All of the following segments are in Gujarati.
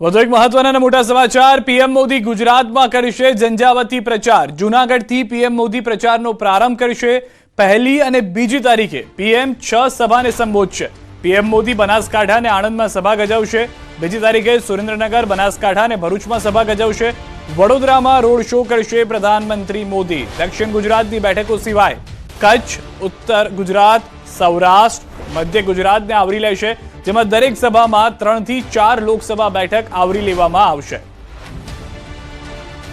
વધુ એક મહત્વના અને મોટા સમાચાર। પીએમ મોદી ગુજરાતમાં કરશે ઝંઝાવતી પ્રચાર। જૂનાગઢથી પીએમ મોદી પ્રચારનો પ્રારંભ કરશે। પહેલી અને બીજી તારીખે પીએમ 6 સભાને સંબોધશે। પીએમ મોદી બનાસકાંઠા અને આણંદમાં સભા ગજાવશે। બીજી તારીખે સુરેન્દ્રનગર, બનાસકાંઠા અને ભરૂચમાં સભા ગજાવશે। વડોદરામાં રોડ શો કરશે પ્રધાનમંત્રી મોદી। દક્ષિણ ગુજરાતની બેઠકો સિવાય કચ્છ, ઉત્તર ગુજરાત, સૌરાષ્ટ્ર, મધ્ય ગુજરાતને આવરી લેશે, જેમાં દરેક સભામાં 3 થી 4 લોકસભા બેઠક આવરી લેવામાં આવશે।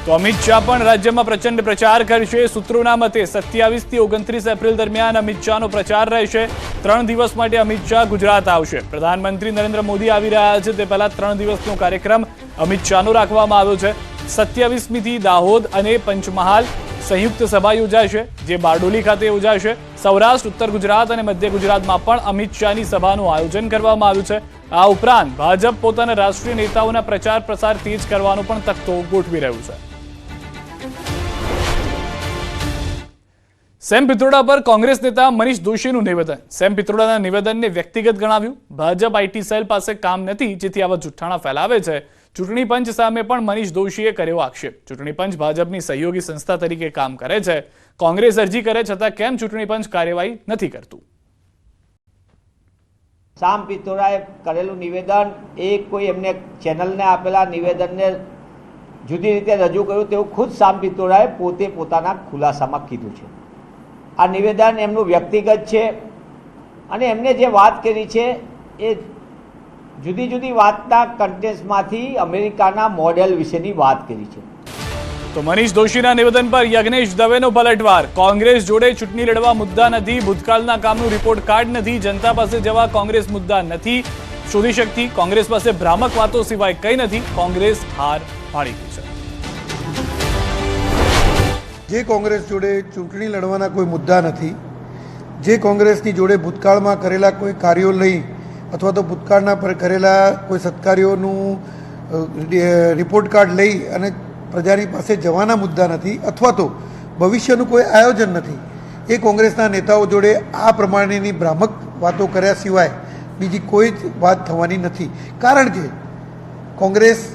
તો અમિત શાહ પણ રાજ્યમાં પ્રચંડ પ્રચાર કરશે। સૂત્રોના મતે 27 થી 29 એપ્રિલ દરમિયાન અમિત શાહનો પ્રચાર રહેશે। 3 દિવસ માટે અમિત શાહ ગુજરાત આવશે। પ્રધાનમંત્રી નરેન્દ્ર મોદી આવી રહ્યા છે તે પહેલા 3 દિવસનો કાર્યક્રમ અમિત શાહનો રાખવામાં આવ્યો છે। 27મીથી દાહોદ અને પંચમહાલ સંયુક્ત સભા યોજાશે, જે બારડોલી ખાતે યોજાશે। સૌરાષ્ટ્ર, ઉત્તર ગુજરાત અને મધ્ય ગુજરાતમાં પણ અમિત શાહની સભાનું આયોજન કરવામાં આવ્યું છે। આ ઉપરાંત ભાજપ પોતાના રાષ્ટ્રીય નેતાઓના પ્રચાર પ્રસાર તેજ કરવાનો પણ તખતો ગોઠવી રહ્યું છે। સેમ પિત્રોડા પર કોંગ્રેસ નેતા મનીષ દોશીનું નિવેદન। સેમ પિત્રોડાના નિવેદનને વ્યક્તિગત ગણાવ્યું। ભાજપ આઈટી સેલ પાસે કામ નથી, જેથી આવા જુઠ્ઠાણા ફેલાવે છે। ચૂંટણી પંચ સામે પણ મનીષ દોશીએ કર્યો આક્ષેપ। ચૂંટણી પંચ ભાજપની સહયોગી સંસ્થા તરીકે કામ કરે છે। કોંગ્રેસ અરજી કરે છતાં કેમ ચૂંટણી પંચ કાર્યવાહી નથી કરતું? સામ પિત્રોડાએ કરેલું નિવેદન એ કોઈ એમને ચેનલને આપેલા નિવેદનને જુદી રીતે રજૂ કર્યું તેવું ખુદ સામ પિત્રોડાએ પોતે પોતાના ખુલાસામાં કીધું છે। આ નિવેદન એમનું વ્યક્તિગત છે અને એમને જે વાત કરી છે એ જુદી જુદી વાતના કન્ટેન્ટમાંથી અમેરિકાના મોડેલ વિશેની વાત કરી છે। તો મનીષ દોશીના નિવેદન પર યજ્ઞેશ દવેનો પલટવાર। કોંગ્રેસ જોડે ચૂંટણી લડવા મુદ્દા નથી, ભૂતકાળના કામનું રિપોર્ટ કાર્ડ નથી, જનતા પાસે જવા કોંગ્રેસ મુદ્દા નથી શોધી શકતી। કોંગ્રેસ પાસે ભ્રામક વાતો સિવાય કંઈ નથી। કોંગ્રેસ હાર માણી ગઈ છે। જે કોંગ્રેસ જોડે ચૂંટણી લડવાના કોઈ મુદ્દા નથી, જે કોંગ્રેસની જોડે ભૂતકાળમાં કરેલા કોઈ કાર્યો લઈ અથવા તો ભૂતકાળના પર કરેલા કોઈ સત્કાર્યોનું રિપોર્ટ કાર્ડ લઈ અને પ્રજાની પાસે જવાના મુદ્દા નથી અથવા તો ભવિષ્યનું કોઈ આયોજન નથી, એ કોંગ્રેસના નેતાઓ જોડે આ પ્રમાણેની ભ્રામક વાતો કર્યા સિવાય બીજી કોઈ જ વાત થવાની નથી। કારણ કે કોંગ્રેસ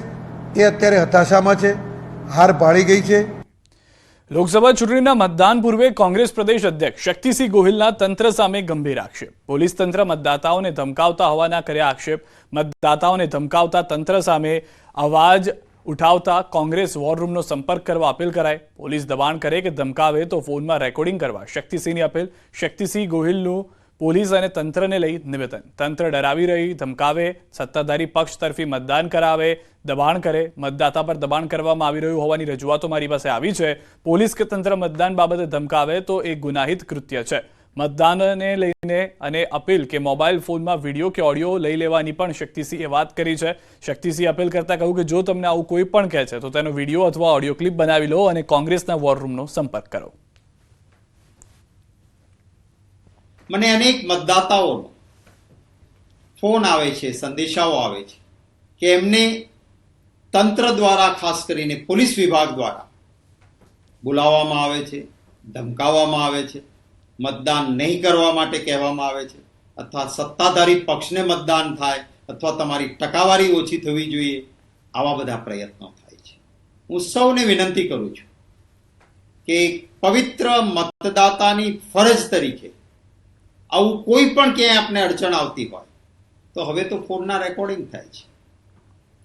એ અત્યારે હતાશામાં છે, હાર ભાળી ગઈ છે। લોકસભા ચૂંટણીના મતદાન પૂર્વે કોંગ્રેસ પ્રદેશ અધ્યક્ષ શક્તિસિંહ ગોહિલના તંત્ર સામે ગંભીર આક્ષેપ। પોલીસ તંત્ર મતદાતાઓને ધમકાવતા હોવાના કર્યા આક્ષેપ। મતદાતાઓને ધમકાવતા તંત્ર સામે અવાજ ઉઠાવતા કોંગ્રેસ વોર રૂમનો સંપર્ક કરવા અપીલ કરાઈ। પોલીસ દબાણ કરે કે ધમકાવે તો ફોનમાં રેકોર્ડિંગ કરવા શક્તિસિંહની અપીલ। શક્તિસિંહ ગોહિલનું પોલીસ અને તંત્રને લઈ નિવેદન। તંત્ર ડરાવી રહી, ધમકાવે, સત્તાધારી પક્ષ તરફી મતદાન કરાવે, દબાણ કરે, મતદાતા પર દબાણ કરવામાં આવી રહ્યું હોવાની રજૂઆતો મારી પાસે આવી છે। પોલીસ કે તંત્ર મતદાન બાબતે ધમકાવે તો એ ગુનાહિત કૃત્ય છે। મતદાનને લઈને અને અપીલ કે મોબાઈલ ફોનમાં વિડીયો કે ઓડિયો લઈ લેવાની પણ શક્તિસિંહે વાત કરી છે। શક્તિસિંહે અપીલ કરતા કહ્યું કે જો તમને આવું કોઈ પણ કહે છે તો તેનો વિડીયો અથવા ઓડિયો ક્લિપ બનાવી લો અને કોંગ્રેસના વોર રૂમનો સંપર્ક કરો। મને અનેક મતદાતાઓનો ફોન આવે છે, સંદેશાઓ આવે છે કે એમને તંત્ર દ્વારા, ખાસ કરીને પોલીસ વિભાગ દ્વારા બોલાવવામાં આવે છે, ધમકાવવામાં આવે છે, મતદાન નહીં કરવા માટે કહેવામાં આવે છે, અથવા સત્તાધારી પક્ષને મતદાન થાય અથવા તમારી ટકાવારી ઓછી થવી જોઈએ, આવા બધા પ્રયત્નો થાય છે। હું સૌને વિનંતી કરું છું કે પવિત્ર મતદાતાની ફરજ તરીકે આવું કોઈ પણ ક્યાંય આપને અડચણ આવતી હોય તો હવે તો ફોનના રેકોર્ડિંગ થાય છે।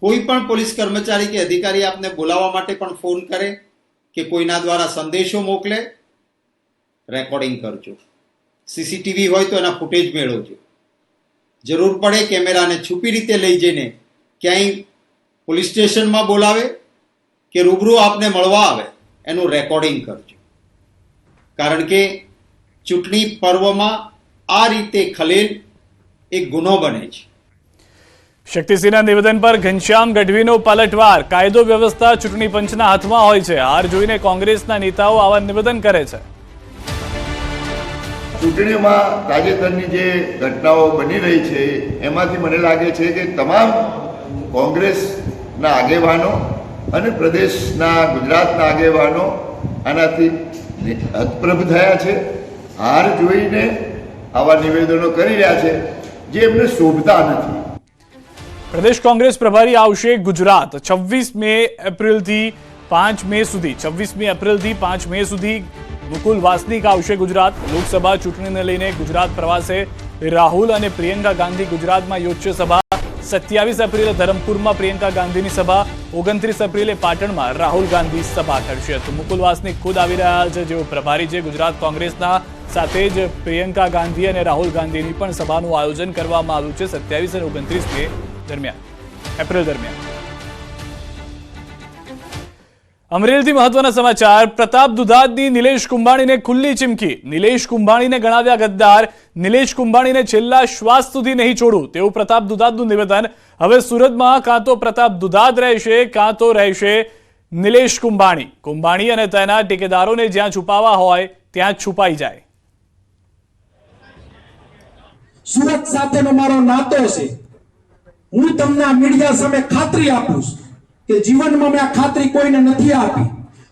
કોઈ પણ પોલીસ કર્મચારી કે અધિકારી આપને બોલાવવા માટે પણ ફોન કરે કે કોઈના દ્વારા સંદેશો મોકલે, રેકોર્ડિંગ કરજો। સીસીટીવી હોય તો એના ફૂટેજ મેળવજો। જરૂર પડે કેમેરાને છુપી રીતે લઈ જઈને ક્યાંય પોલીસ સ્ટેશનમાં બોલાવે કે રૂબરૂ આપને મળવા આવે એનું રેકોર્ડિંગ કરજો। કારણ કે ચૂંટણી પર્વમાં આ રીતે ખલેલ એક ગુનો બને છે। શક્તિસિંહના નિવેદન પર ઘનશ્યામ ગઢવીનો પલટવાર। કાયદો વ્યવસ્થા ચૂંટણી પંચના હાથમાં હોય છે। હાર જોઈને કોંગ્રેસના નેતાઓ આવા નિવેદન કરે છે। ચૂંટણીમાં તાજેતરની જે ઘટનાઓ બની રહી છે એમાંથી મને લાગે છે કે તમામ કોંગ્રેસના આગેવાનો અને પ્રદેશના ગુજરાતના આગેવાનો આનાથી હતપ્રભ થયા છે। હાર જોઈને આવા નિવેદનો કરી રહ્યા છે જે એમને શોભતા નથી। પ્રદેશ કોંગ્રેસ પ્રભારી આવશે ગુજરાત 26 એપ્રિલથી 5 મે સુધી 26મી એપ્રિલથી 5 મે સુધી મુકુલ વાસનિક આવશે ગુજરાત. લોકસભા ચૂંટણીને લઈને ગુજરાત પ્રવાસે રાહુલ અને પ્રિયંકા ગાંધી ગુજરાતમાં યોજશે સભા. 27 એપ્રિલે ધરમપુરમાં પ્રિયંકા ગાંધીની સભા, 29 એપ્રિલે પાટણમાં રાહુલ ગાંધી સભા કરશે. તો મુકુલ વાસનિક ખુદ આવી રહ્યા છે, જેઓ પ્રભારી છે ગુજરાત કોંગ્રેસના. સાથે જ પ્રિયંકા ગાંધી અને રાહુલ ગાંધીની પણ સભાનું આયોજન કરવામાં આવ્યું છે 27 અને 29 મે એપ્રિલ દરમિયાન. અમરેલીથી મહત્વના સમાચાર. પ્રતાપ દુધાતની નિલેશ કુંભાણીને ખુલ્લી ચીમકી. નિલેશ કુંભાણીને ગણાવ્યા ગદ્દાર. નિલેશ કુંભાણીને છેલ્લા શ્વાસ સુધી નહીં છોડું તેવું પ્રતાપ દુધાતનું નિવેદન. હવે સુરતમાં કાં તો પ્રતાપ દુધાત રહેશે કાં તો રહેશે નિલેશ કુંભાણી. કુંભાણી અને તેના ટેકેદારોને જ્યાં છુપાવા હોય ત્યાં છુપાઈ જાય. સુરત સાથેનો મારો નાતો છે. હું તમને આ મીડિયા સામે ખાતરી આપું છું કે જીવનમાં મેં આ ખાતરી કોઈને નથી આપી.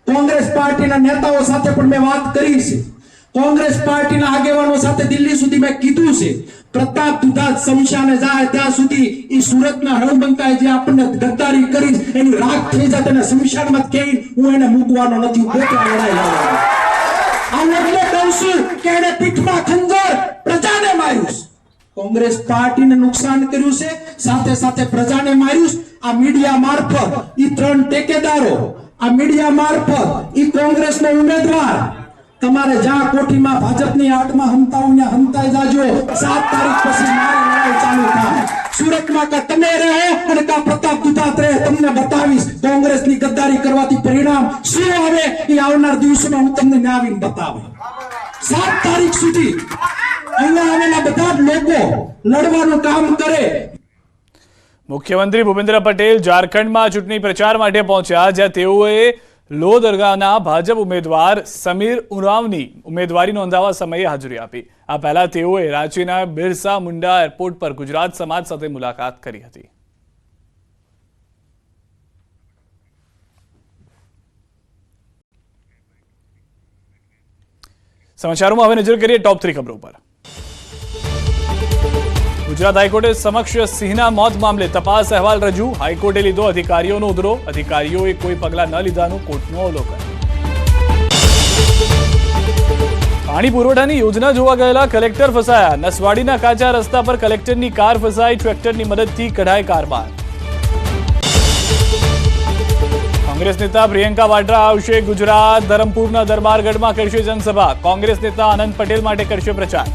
કોંગ્રેસ પાર્ટીના નેતાઓ સાથે પણ મેં વાત કરી છે. કોંગ્રેસ પાર્ટીના આગેવાનો સાથે દિલ્હી સુધી મેં કીધું છે, પ્રતાપ દુધાત શમશાને જાય ત્યાં સુધી એ સુરતના હળવંકાએ જે આપણને ગદ્દારી કરી એની રાખ થઈ જાય તેને શમશાનમાં કહીને હું એને મૂકવાનો નથી. હું પોતે આ લડાઈ લડવાનો. આ એટલે કહું છું કે એને પીઠમાં ખંજર પ્રજાને માર્યું છે. કોંગ્રેસ પાર્ટીને નુકસાન કર્યું છે, સાથે સાથે પ્રજાને માર્યું છે. આ મીડિયા મારફત ઈ 3 ટેકેદારો, આ મીડિયા મારફત ઈ કોંગ્રેસનો ઉમેદવાર તમારે જ્યાં કોઠીમાં ભાજપની આડમાં હંતાવું ત્યાં હંતાઈ જાજો. 7 તારીખ પછી મારી લડાઈ ચાલુ થાય. સુરતમાં કા તમે રહો અને કા પ્રતાપ દુધાત રહે, તમને બતાવીશ કોંગ્રેસની ગદ્દારી કરવાથી પરિણામ શું આવે એ આવનાર દિવસોમાં હું તમને ન્યાવીને બતાવું. 7 તારીખ સુધી અહીંયા આવેલા બધા જ લોકો લડવાનું કામ કરે. મુખ્યમંત્રી ભૂપેન્દ્ર પટેલ ઝારખંડમાં ચૂંટણી પ્રચાર માટે પહોંચ્યા, જ્યાં તેઓએ લોહદરગાહના ભાજપ ઉમેદવાર સમીર ઉરાવની ઉમેદવારી નોંધાવવા સમયે હાજરી આપી. આ પહેલા તેઓએ રાંચીના બિરસા મુંડા એરપોર્ટ પર ગુજરાત સમાજ સાથે મુલાકાત કરી હતી. સમાચારોમાં હવે નજર કરીએ ટોપ 3 ખબરો પર. ગુજરાત હાઈકોર્ટે સમક્ષ સિંહના મોત મામલે તપાસ અહેવાલ રજૂ. હાઈકોર્ટે લીધો અધિકારીઓનો ઉધરો. અધિકારીઓએ કોઈ પગલાં ન લીધાનું કોર્ટનું અવલોકન. પાણી પુરવઠાની યોજના જોવા ગયેલા કલેક્ટર ફસાયા. નસવાડીના કાચા રસ્તા પર કલેક્ટરની કાર ફસાઈ. ટ્રેક્ટરની મદદથી કઢાય કાર બહાર. કોંગ્રેસ નેતા પ્રિયંકા વાડ્રા આવશે ગુજરાત. ધરમપુરના દરબારગઢમાં કરશે જનસભા. કોંગ્રેસ નેતા આનંદ પટેલ માટે કરશે પ્રચાર.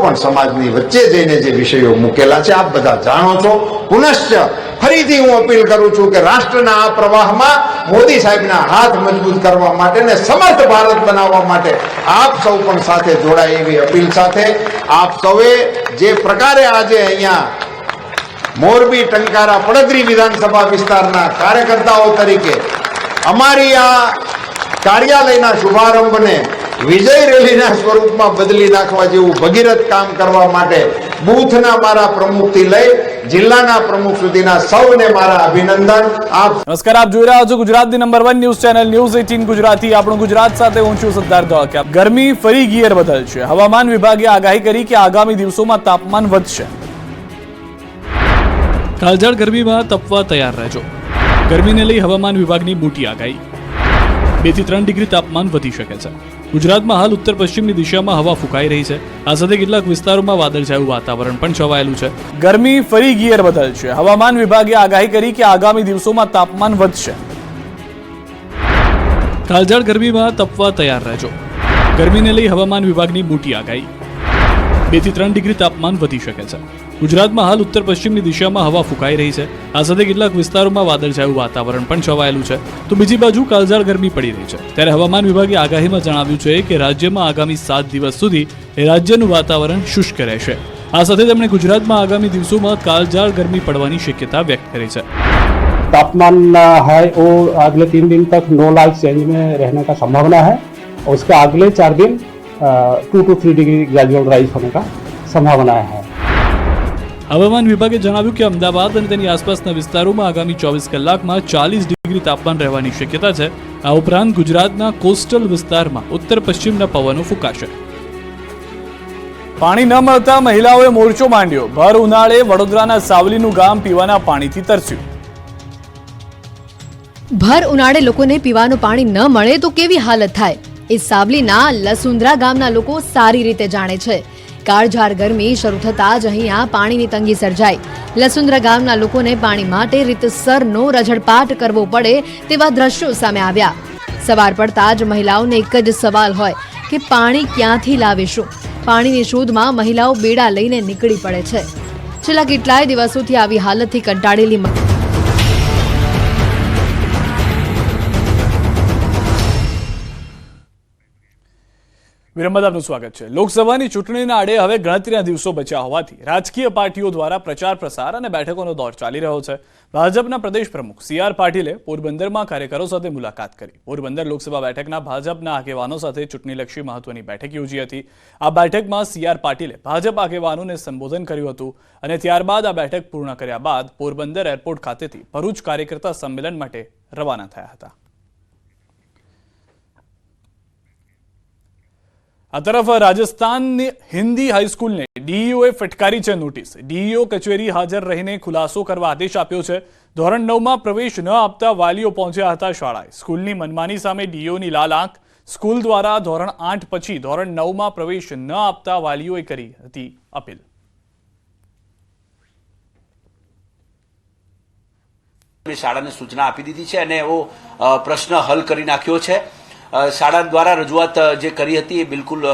પણ સમાજની વચ્ચે જઈને જે વિષયો મૂકેલા છે આપ બધા જાણો છો. પુનશ્ચ ફરીથી હું અપીલ કરું છું કે રાષ્ટ્રના આ પ્રવાહમાં મોદી સાહેબના હાથ મજબૂત કરવા માટે અને સમર્થ ભારત બનાવવા માટે આપ સૌ પણ સાથે જોડાય એવી અપીલ સાથે આપ સૌએ જે પ્રકારે આજે અહીંયા મોરબી, ટંકારા, પડદરી વિધાનસભા વિસ્તારના કાર્યકર્તાઓ તરીકે અમારી આ કાર્યાલયના શુભારંભને વિજય રેલીના સ્વરૂપમાં બદલી નાખવા જેવું ભગીરથ કામ કરવા માટે બૂથના મારા પ્રમુખથી લઈ જિલ્લાના પ્રમુખ સુધીના સૌને મારા અભિનંદન. નમસ્કાર, આપ જોઈ રહ્યા છો ગુજરાતની number 1 news channel news 18 Gujarati. આપણું ગુજરાત સાથે હું છું સિદ્ધાર્થ ધોળકિયા. ગરમી ફરી ગિયર બદલશે. હવામાન વિભાગે આગાહી કરી કે આગામી દિવસોમાં તાપમાન વધશે. કાળઝાળ ગરમીમાં તપવા તૈયાર રહેજો. ગરમીને લઈ હવામાન વિભાગની મોટી આગાહી. 2 થી 3 ડિગ્રી તાપમાન વધી શકે છે. ગુજરાતમાં હાલ ઉત્તર પશ્ચિમની દિશામાં હવા ફૂંકાઈ રહી છે. આ સાથે કેટલાક વિસ્તારોમાં વાદળછાયું વાતાવરણ પણ છવાયેલું છે. ગરમી ફરી ગિયર બદલશે. હવામાન વિભાગે આગાહી કરી કે આગામી દિવસોમાં તાપમાન વધશે. કાળઝાળ ગરમીમાં તપવા તૈયાર રહેજો. ગરમીને લઈ હવામાન વિભાગની મોટી આગાહી. 2 થી 3 ડિગ્રી તાપમાન વધી શકે છે. ગુજરાતમાં હાલ ઉત્તર પશ્ચિમની દિશામાં હવા ફૂંકાઈ રહી છે. આ સાથે કેટલાક વિસ્તારોમાં વાદળછાયું વાતાવરણ પણ છવાયેલું છે. તો બીજી બાજુ કાળઝાળ ગરમી પડી રહી છે. ત્યારે હવામાન વિભાગે આગાહીમાં જણાવ્યું છે કે રાજ્યમાં આગામી 7 દિવસ સુધી રાજ્યનું વાતાવરણ શુષ્ક રહેશે. આ સાથે તેમણે ગુજરાતમાં આગામી દિવસોમાં કાળઝાળ ગરમી પડવાની શક્યતા વ્યક્ત કરી છે. तापमान है वो अगले 3 दिन तक 9 लाख रेंज में रहने का संभावना है और उसके अगले 4 दिन 2 to 3 डिग्री ग्रेजुअल राइज होने का संभावना है. હવામાન વિભાગે જણાવ્યું કે અમદાવાદ અને તેની આસપાસના વિસ્તારોમાં આગામી 24 કલાકમાં 40 ડિગ્રી તાપમાન રહેવાની શક્યતા છે. આ ઉપરાંત ગુજરાતના કોસ્ટલ વિસ્તારમાં ઉત્તર પશ્ચિમના પવનો ફૂંકાશે. પાણી ન મળતા મહિલાઓએ મોરચો માંડ્યો. ભર ઉનાળે વડોદરાના સાવલીનું ગામ પીવાના પાણીથી તરસ્યું. ભર ઉનાળે લોકોને પીવાનું પાણી ન મળે તો કેવી હાલત થાય એ સાવલીના લસુંદ્રા ગામના લોકો સારી રીતે જાણે છે. કાળઝાળ ગરમી શરૂ થતાં જ અહીંયા પાણીની તંગી સર્જાઈ. લસુંદ્રા ગામના લોકોને પાણી માટે રીતસરનો રઝળપાટ કરવો પડે તેવા દ્રશ્યો સામે આવ્યા. સવાર પડતા જ મહિલાઓને એક જ સવાલ હોય કે પાણી ક્યાંથી લાવીશું. પાણીની શોધમાં મહિલાઓ બેડા લઈને નીકળી પડે છે. છેલ્લા કેટલાય દિવસોથી આવી હાલતથી કંટાળેલી વિરમબાદ આપનું સ્વાગત છે. લોકસભાની ચૂંટણીના આડે હવે ગણતરીના દિવસો બચ્યા હોવાથી રાજકીય પાર્ટીઓ દ્વારા પ્રચાર પ્રસાર અને બેઠકોનો દોર ચાલી રહ્યો છે. ભાજપના પ્રદેશ પ્રમુખ CR પાટીલે પોરબંદરમાં કાર્યકરો સાથે મુલાકાત કરી. પોરબંદર લોકસભા બેઠકના ભાજપના આગેવાનો સાથે ચૂંટણીલક્ષી મહત્વની બેઠક યોજી હતી. આ બેઠકમાં CR પાટીલે ભાજપ આગેવાનોને સંબોધન કર્યું હતું અને ત્યારબાદ આ બેઠક પૂર્ણ કર્યા બાદ પોરબંદર એરપોર્ટ ખાતેથી ભરૂચ કાર્યકર્તા સંમેલન માટે રવાના થયા હતા. આ તરફ રાજસ્થાનની હિન્દી હાઈસ્કૂલને DEOએ ફટકારી છે નોટિસ. DEO કચેરી હાજર રહીને ખુલાસો કરવા આદેશ આપ્યો છે. ધોરણ 9માં પ્રવેશ ન આપતા વાલીઓ પહોંચ્યા હતા શાળાએ. સ્કૂલની મનમાની સામે DEOની લાલ આંખ. સ્કૂલ દ્વારા ધોરણ 8 પછી ધોરણ 9માં પ્રવેશ ન આપતા વાલીઓએ કરી હતી અપીલ. શાળાને સૂચના આપી દીધી છે અને એવો પ્રશ્ન હલ કરી નાખ્યો છે. શાળા દ્વારા રજૂઆત જે કરી હતી એ બિલકુલ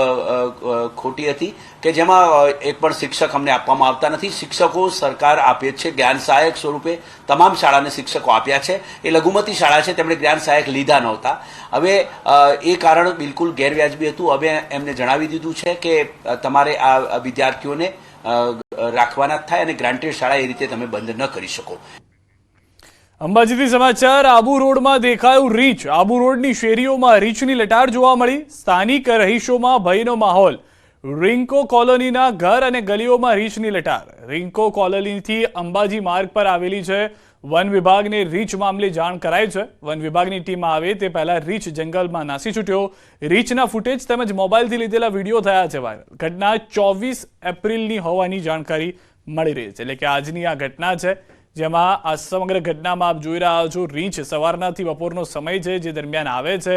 ખોટી હતી કે જેમાં એક પણ શિક્ષક અમને આપવામાં આવતા નથી. શિક્ષકો સરકાર આપે છે જ્ઞાન સહાયક સ્વરૂપે. તમામ શાળાને શિક્ષકો આપ્યા છે. એ લઘુમતી શાળા છે, તેમણે જ્ઞાન સહાયક લીધા નહોતા. હવે એ કારણ બિલકુલ ગેરવ્યાજબી હતું. હવે એમને જણાવી દીધું છે કે તમારે આ વિદ્યાર્થીઓને રાખવાના જ થાય અને ગ્રાન્ટેડ શાળા એ રીતે તમે બંધ ન કરી શકો. અંબાજીથી સમાચાર. આબુ રોડમાં દેખાયું રીંછ. આબુ રોડની શેરીઓમાં રીંછની લટાર જોવા મળી. સ્થાનિક રહીશોમાં ભયનો માહોલ. રિંકો કોલોનીના ઘર અને ગલીઓમાં રીંછની લટાર. રિંકો કોલોનીથી અંબાજી માર્ગ પર આવેલી છે. વન વિભાગને રીંછ મામલે જાણ કરાઈ છે. વન વિભાગની ટીમ આવે તે પહેલા રીંછ જંગલમાં નાસી છૂટ્યો. રીંછના ફૂટેજ તેમજ મોબાઈલથી લીધેલા વિડીયો થયા છે વાયરલ. ઘટના 24 એપ્રિલની હોવાની જાણકારી મળી રહી છે, એટલે કે આજની આ ઘટના છે, જેમાં આ સમગ્ર ઘટનામાં આપ જોઈ રહ્યા છો રીંછ સવારનાથી બપોરનો સમય છે જે દરમિયાન આવે છે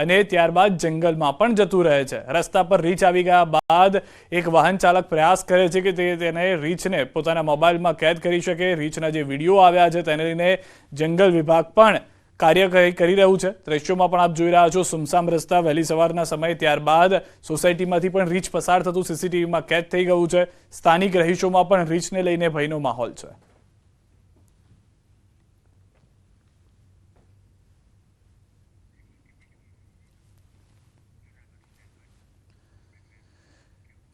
અને ત્યારબાદ જંગલમાં પણ જતું રહે છે. રસ્તા પર રીંછ આવી ગયા બાદ એક વાહન ચાલક પ્રયાસ કરે છે કે તેને રીંછને પોતાના મોબાઈલમાં કેદ કરી શકે. રીંછના જે વિડીયો આવ્યા છે તેને લઈને જંગલ વિભાગ પણ કાર્ય કરી રહ્યું છે. દ્રશ્યોમાં પણ આપ જોઈ રહ્યા છો સુમસામ રસ્તા વહેલી સવારના સમયે. ત્યારબાદ સોસાયટીમાંથી પણ રીંછ પસાર થતું CCTVમાં કેદ થઈ ગયું છે. સ્થાનિક રહીશોમાં પણ રીંછને લઈને ભયનો માહોલ છે.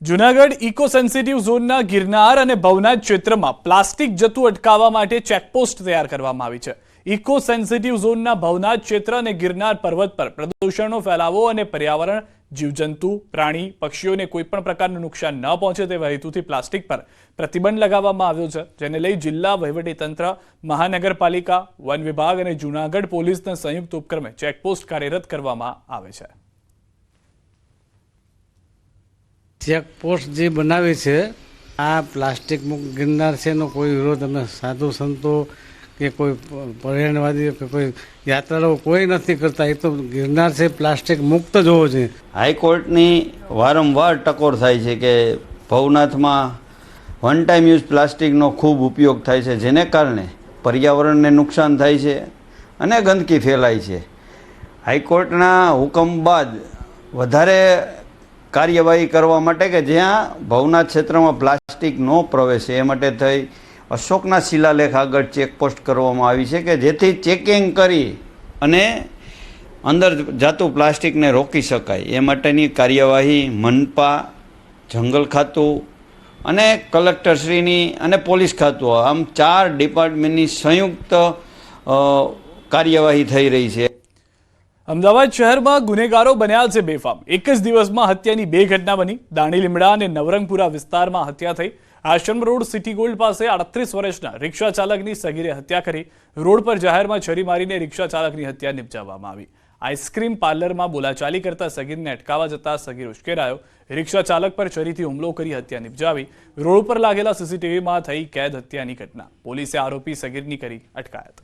જૂનાગઢ ઇકો સેન્સિટિવ ઝોનના ગિરનાર અને ભવનાથ ક્ષેત્રમાં પ્લાસ્ટિક જતું અટકાવવા માટે ચેકપોસ્ટ તૈયાર કરવામાં આવી છે. ઇકો સેન્સિટિવ ઝોનના ભવનાથ ક્ષેત્ર અને ગિરનાર પર્વત પર પ્રદૂષણનો ફેલાવો અને પર્યાવરણ, જીવજંતુ, પ્રાણી, પક્ષીઓને કોઈપણ પ્રકારનું નુકસાન ન પહોંચે તેવા હેતુથી પ્લાસ્ટિક પર પ્રતિબંધ લગાવવામાં આવ્યો છે, જેને લઈ જિલ્લા વહીવટીતંત્ર, મહાનગરપાલિકા, વન વિભાગ અને જૂનાગઢ પોલીસના સંયુક્ત ઉપક્રમે ચેકપોસ્ટ કાર્યરત કરવામાં આવે છે. ચેકપોસ્ટ જે બનાવી છે આ પ્લાસ્ટિક મુક્ત ગિરનાર છે એનો કોઈ વિરોધ અમે સાધુ સંતો કે કોઈ પર્યાવરણવાદી કે કોઈ યાત્રાળુઓ કોઈ નથી કરતા. એ તો ગિરનાર છે પ્લાસ્ટિક મુક્ત જ હોવો જોઈએ. હાઈકોર્ટની વારંવાર ટકોર થાય છે કે ભવનાથમાં વન ટાઈમ યુઝ પ્લાસ્ટિકનો ખૂબ ઉપયોગ થાય છે, જેને કારણે પર્યાવરણને નુકસાન થાય છે અને ગંદકી ફેલાય છે. હાઈકોર્ટના હુકમ બાદ વધારે કાર્યવાહી કરવા માટે કે જ્યાં ભવનાથ ક્ષેત્રમાં પ્લાસ્ટિક ન પ્રવેશે એ માટે થઈ અશોકના શિલાલેખ આગળ ચેકપોસ્ટ કરવામાં આવી છે કે જેથી ચેકિંગ કરી અને અંદર જાતું પ્લાસ્ટિકને રોકી શકાય. એ માટેની કાર્યવાહી મનપા, જંગલ ખાતું અને કલેક્ટરશ્રીની અને પોલીસ ખાતું, આમ 4 ડિપાર્ટમેન્ટની સંયુક્ત કાર્યવાહી થઈ રહી છે. અમદાવાદ શહેરમાં ગુનેગારો બન્યા છે બેફામ. એક જ દિવસમાં હત્યાની 2 ઘટના બની. દાણી લીમડા અને નવરંગપુરા વિસ્તારમાં હત્યા થઈ. આશ્રમ રોડ સિટી ગોલ્ડ પાસે 38 વર્ષના રિક્ષા ચાલકની સગીરે હત્યા કરી. રોડ પર જાહેરમાં છરી મારીને રિક્ષા ચાલકની હત્યા નિપજાવવામાં આવી. આઈસ્ક્રીમ પાર્લરમાં બોલાચાલી કરતા સગીરને અટકાવવા જતા સગીર ઉશ્કેરાયો. રિક્ષા ચાલક પર છરીથી હુમલો કરી હત્યા નિપજાવી. રોડ પર લાગેલા સીસીટીવીમાં થઈ કેદ હત્યાની ઘટના. પોલીસે આરોપી સગીરની કરી અટકાયત.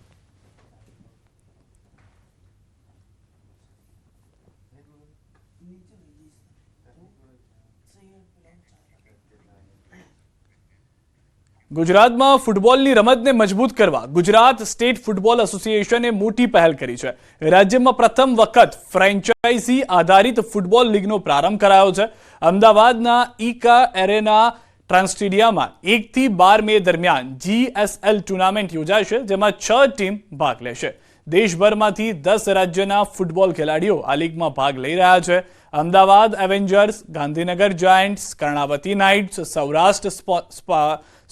ગુજરાતમાં ફૂટબોલની રમતને મજબૂત કરવા ગુજરાત સ્ટેટ ફૂટબોલ એસોસિએશને મોટી પહેલ કરી છે. રાજ્યમાં પ્રથમ વખત ફ્રેન્ચાઇઝી આધારિત ફૂટબોલ લીગનો પ્રારંભ કરાયો છે. અમદાવાદના ઈકા એરેના ટ્રાન્સસ્ટેડિયમમાં 1 થી 12 મે દરમિયાન GSL ટુર્નામેન્ટ યોજાશે, જેમાં 6 ટીમ ભાગ લેશે. દેશભરમાંથી 10 રાજ્યના ફૂટબોલ ખેલાડીઓ આ લીગમાં ભાગ લઈ રહ્યા છે. Ahmedabad Avengers, Gandhinagar Giants, Karnavati Knights, Saurashtra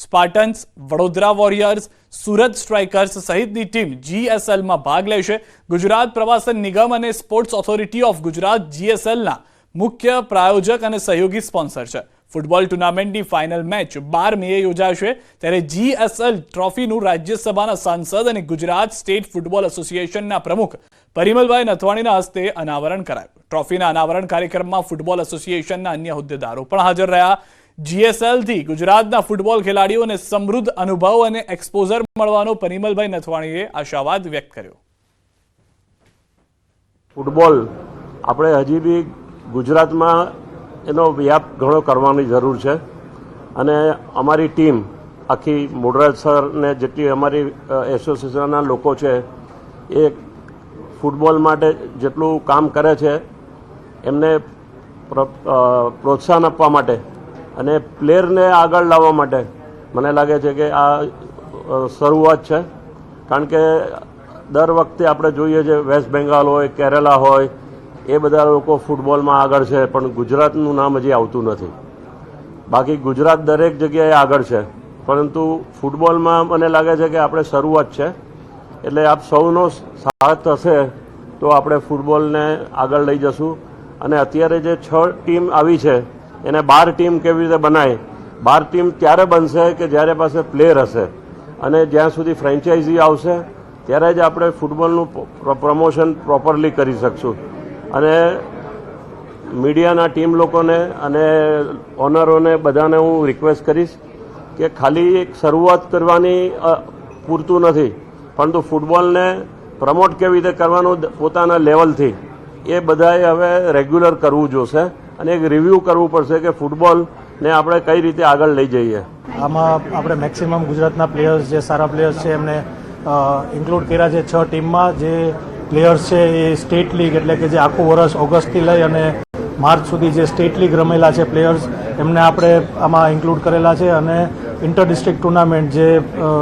Spartans, Vadodara Warriors, Surat Strikers સહિતની ટીમ GSLમાં ભાગ લેશે. ગુજરાત પ્રવાસન નિગમ અને સ્પોર્ટ્સ ઓથોરિટી ઓફ ગુજરાત GSLના મુખ્ય પ્રાયોજક અને સહયોગી સ્પોન્સર છે. ફૂટબોલ ટુર્નામેન્ટની ફાઇનલ મેચ 12 મે યોજાશે. ત્યારે GSL ટ્રોફીનું રાજ્યસભાના સાંસદ અને ગુજરાત સ્ટેટ ફૂટબોલ એસોસિએશનના પ્રમુખ પરિમલભાઈ નથવાણીના હસ્તે અનાવરણ કરાયું. ટ્રોફીના અનાવરણ કાર્યક્રમમાં ફૂટબોલ એસોસિએશનના અન્ય હોદ્દેદારો પણ હાજર રહ્યા. GSLથી ગુજરાતના ફૂટબોલ ખેલાડીઓને સમૃદ્ધ અનુભવ અને એક્સપોઝર મળવાનો પરિમલભાઈ નથવાણીએ આશાવાદ વ્યક્ત કર્યો. ફૂટબોલ આપણે હજી બી ગુજરાતમાં એનો વ્યાપ ઘણો કરવાની જરૂર છે અને અમારી ટીમ આખી મોડરાજ સર ને જેટલી અમારી એસોસિએશનના લોકો છે એ ફૂટબોલ માટે જેટલું કામ કરે છે એમને પ્રોત્સાહન આપવા માટે અને પ્લેયરને આગળ લાવવા માટે મને લાગે છે કે આ શરૂઆત છે. કારણ કે દર વખતે આપણે જોઈએ છે વેસ્ટ બેંગાલ હોય, કેરેલા હોય, એ બધા લોકો ફૂટબોલમાં આગળ છે, પણ ગુજરાતનું નામ હજી આવતું નથી. બાકી ગુજરાત દરેક જગ્યાએ આગળ છે, પરંતુ ફૂટબોલમાં મને લાગે છે કે આપણે શરૂઆત છે. એટલે આપ સૌનો સાથ હશે તો આપણે ફૂટબોલને આગળ લઈ જશું. અને અત્યારે જે 6 ટીમ આવી છે એને 12 ટીમ કેવી રીતે બનાય? 12 ટીમ ત્યારે બનશે કે જ્યારે પાસે પ્લેયર હશે, અને જ્યાં સુધી ફ્રેન્ચાઇઝી આવશે ત્યારે જ આપણે ફૂટબોલનું પ્રમોશન પ્રોપરલી કરી શકશું. અને મીડિયાના ટીમ લોકોને અને ઓનરોને બધાને હું રિક્વેસ્ટ કરીશ કે ખાલી એક શરૂઆત કરવાની પૂરતું નથી, પરંતુ ફૂટબોલને પ્રમોટ કેવી રીતે કરવાનું પોતાના લેવલથી એ બધાએ હવે રેગ્યુલર કરવું જોશે અને એક રિવ્યૂ કરવું પડશે કે ફૂટબોલને આપણે કઈ રીતે આગળ લઈ જઈએ. આમાં આપણે મેક્સિમમ ગુજરાતના પ્લેયર્સ જે સારા પ્લેયર્સ છે એમને ઇન્ક્લુડ કર્યા છે 6 ટીમમાં. જે પ્લેયર્સ છે એ સ્ટેટ લીગ એટલે કે જે આખું વર્ષ ઓગસ્ટથી લઈ અને માર્ચ સુધી જે સ્ટેટ લીગ રમેલા છે પ્લેયર્સ એમને આપણે આમાં ઇન્ક્લુડ કરેલા છે. અને ઇન્ટર ડિસ્ટ્રિક્ટ ટુર્નામેન્ટ જે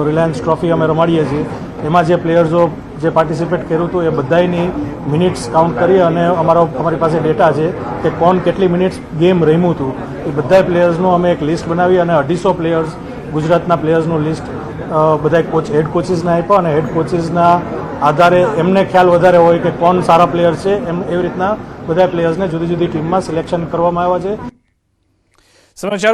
રિલાયન્સ ટ્રોફી અમે રમાડીએ છીએ એમાં જે પ્લેયર્સો જે પાર્ટિસિપેટ કર્યું હતું એ બધાની મિનિટ્સ કાઉન્ટ કરી અને અમારી પાસે ડેટા છે કે કોણ કેટલી મિનિટ્સ ગેમ રમ્યું હતું. એ બધા પ્લેયર્સનું અમે એક લિસ્ટ બનાવી અને 250 પ્લેયર્સ ગુજરાતના પ્લેયર્સનું લિસ્ટ બધા હેડ કોચિસને આપ્યા અને હેડ કોચિસના આધારે એમને ખ્યાલ વધારે હોય કે કોણ સારા પ્લેયર છે, એમ એવી રીતના બધા પ્લેયર્સને જુદી જુદી ટીમમાં સિલેક્શન કરવામાં આવ્યા છે. સમાચાર